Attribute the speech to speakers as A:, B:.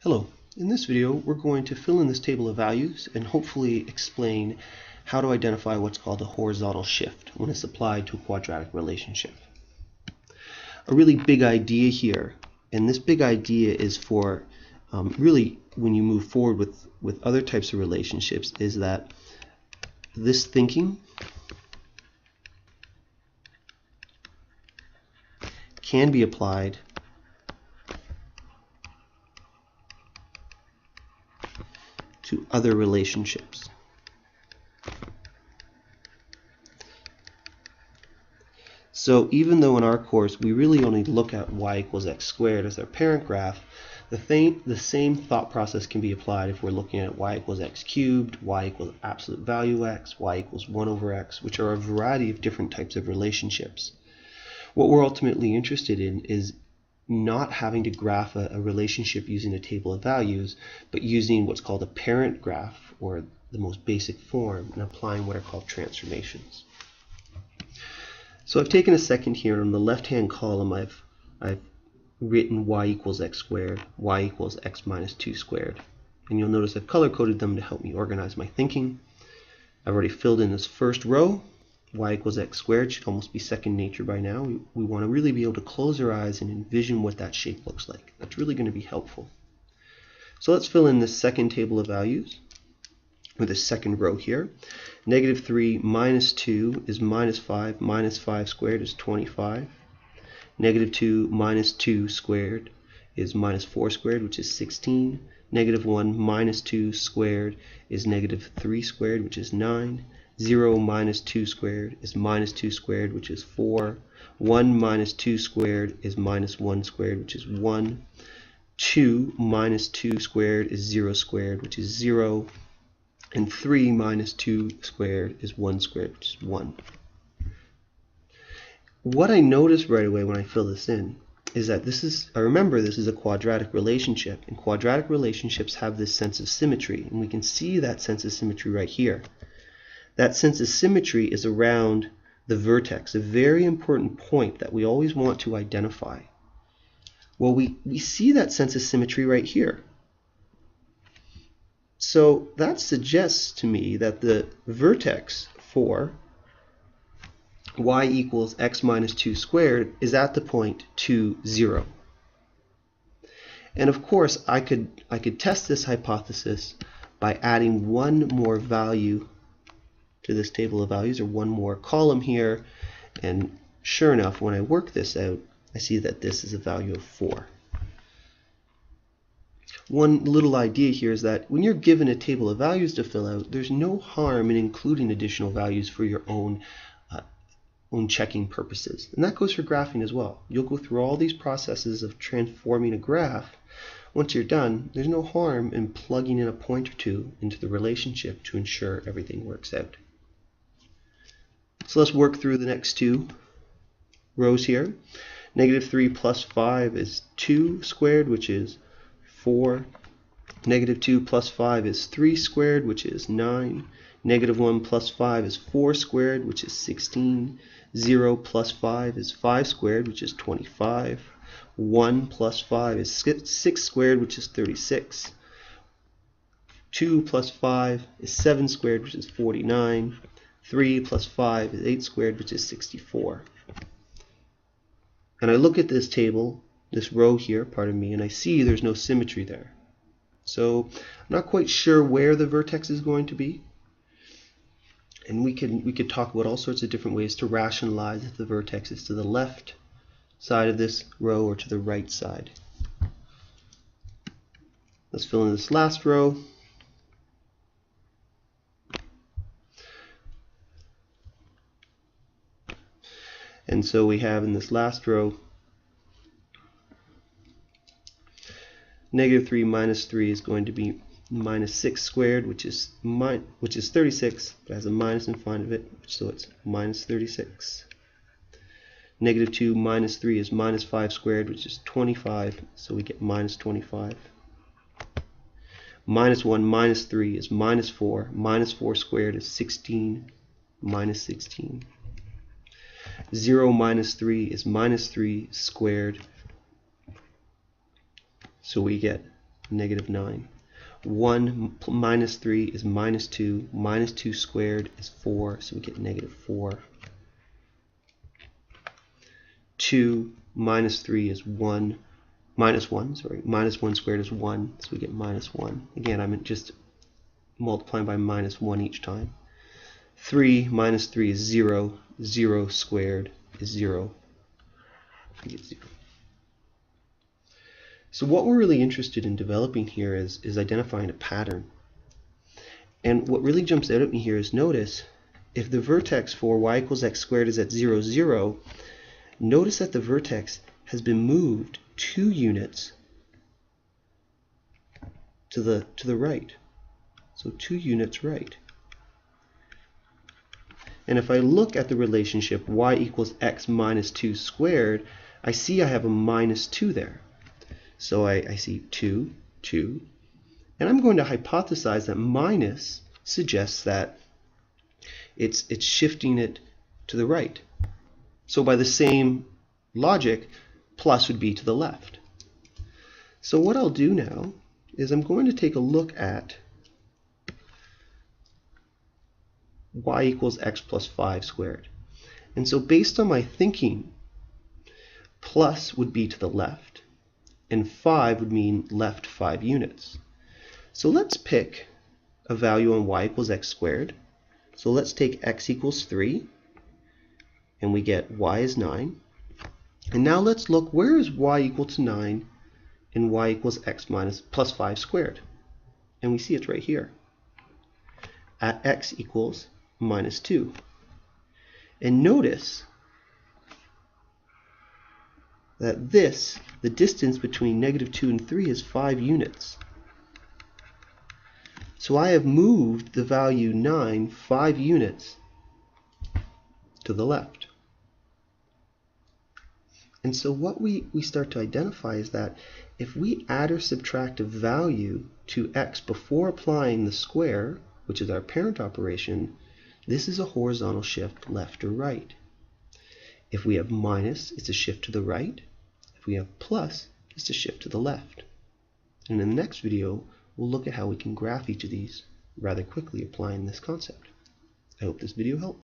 A: Hello, in this video we're going to fill in this table of values and hopefully explain how to identify what's called a horizontal shift when it's applied to a quadratic relationship. A really big idea here, and this big idea is for really when you move forward with other types of relationships, is that this thinking can be applied to other relationships. So even though in our course we really only look at y equals x squared as our parent graph, the same thought process can be applied if we're looking at y equals x cubed, y equals absolute value x, y equals 1 over x, which are a variety of different types of relationships. What we're ultimately interested in is not having to graph a relationship using a table of values, but using what's called a parent graph, or the most basic form, and applying what are called transformations. So I've taken a second here, and on the left-hand column I've written y equals x squared, y equals x minus 2 squared. And you'll notice I've color-coded them to help me organize my thinking. I've already filled in this first row. Y equals x squared should almost be second nature by now. We want to really be able to close our eyes and envision what that shape looks like. That's really going to be helpful. So let's fill in this second table of values, or the second row here. Negative 3 minus 2 is minus 5. Minus 5 squared is 25. Negative 2 minus 2 squared is minus 4 squared, which is 16. Negative 1 minus 2 squared is negative 3 squared, which is 9. 0 minus 2 squared is minus 2 squared, which is 4. 1 minus 2 squared is minus 1 squared, which is 1. 2 minus 2 squared is 0 squared, which is 0. And 3 minus 2 squared is 1 squared, which is 1. What I notice right away when I fill this in is that I remember this is a quadratic relationship, and quadratic relationships have this sense of symmetry, and we can see that sense of symmetry right here. That sense of symmetry is around the vertex, a very important point that we always want to identify. Well, we see that sense of symmetry right here. So that suggests to me that the vertex for y equals x minus 2 squared is at the point 2, 0. And of course, I could test this hypothesis by adding one more value to this table of values, or one more column here, and sure enough, when I work this out, I see that this is a value of 4. One little idea here is that when you're given a table of values to fill out, there's no harm in including additional values for your own checking purposes. And that goes for graphing as well. You'll go through all these processes of transforming a graph. Once you're done, there's no harm in plugging in a point or two into the relationship to ensure everything works out. So let's work through the next two rows here. Negative 3 plus 5 is 2 squared, which is 4. Negative 2 plus 5 is 3 squared, which is 9. Negative 1 plus 5 is 4 squared, which is 16. 0 plus 5 is 5 squared, which is 25. 1 plus 5 is 6 squared, which is 36. 2 plus 5 is 7 squared, which is 49. 3 plus 5 is 8 squared, which is 64. And I look at this table, this row here, pardon me, and I see there's no symmetry there. So I'm not quite sure where the vertex is going to be. And we could talk about all sorts of different ways to rationalize if the vertex is to the left side of this row or to the right side. Let's fill in this last row. And so we have in this last row, negative 3 minus 3 is going to be minus 6 squared, which is 36, but has a minus in front of it, so it's minus 36. Negative 2 minus 3 is minus 5 squared, which is 25, so we get minus 25. Minus 1 minus 3 is minus 4. Minus 4 squared is 16, minus 16. 0 minus 3 is minus 3 squared, so we get negative 9. 1 minus 3 is minus 2. Minus 2 squared is 4, so we get negative 4. 2 minus 3 is 1. Minus 1, sorry. Minus 1 squared is 1, so we get minus 1. Again, I'm just multiplying by minus 1 each time. 3 minus 3 is 0. 0 squared is 0. I get 0. So what we're really interested in developing here is identifying a pattern. And what really jumps out at me here is, notice if the vertex for y equals x squared is at 0, 0, notice that the vertex has been moved 2 units to the right. So 2 units right. And if I look at the relationship y equals x minus 2 squared, I see I have a minus 2 there. So I see 2, 2. And I'm going to hypothesize that minus suggests that it's shifting it to the right. So by the same logic, plus would be to the left. So what I'll do now is I'm going to take a look at y equals x plus 5 squared. And so based on my thinking, plus would be to the left, and 5 would mean left 5 units. So let's pick a value on y equals x squared. So let's take x equals 3, and we get y is 9. And now let's look, where is y equal to 9 and y equals x minus plus 5 squared? And we see it's right here, at x equals minus 2. And notice that the distance between negative 2 and 3 is 5 units. So I have moved the value 9 5 units to the left. And so what we start to identify is that if we add or subtract a value to x before applying the square, which is our parent operation, this is a horizontal shift left or right. If we have minus, it's a shift to the right. If we have plus, it's a shift to the left. And in the next video, we'll look at how we can graph each of these rather quickly applying this concept. I hope this video helped.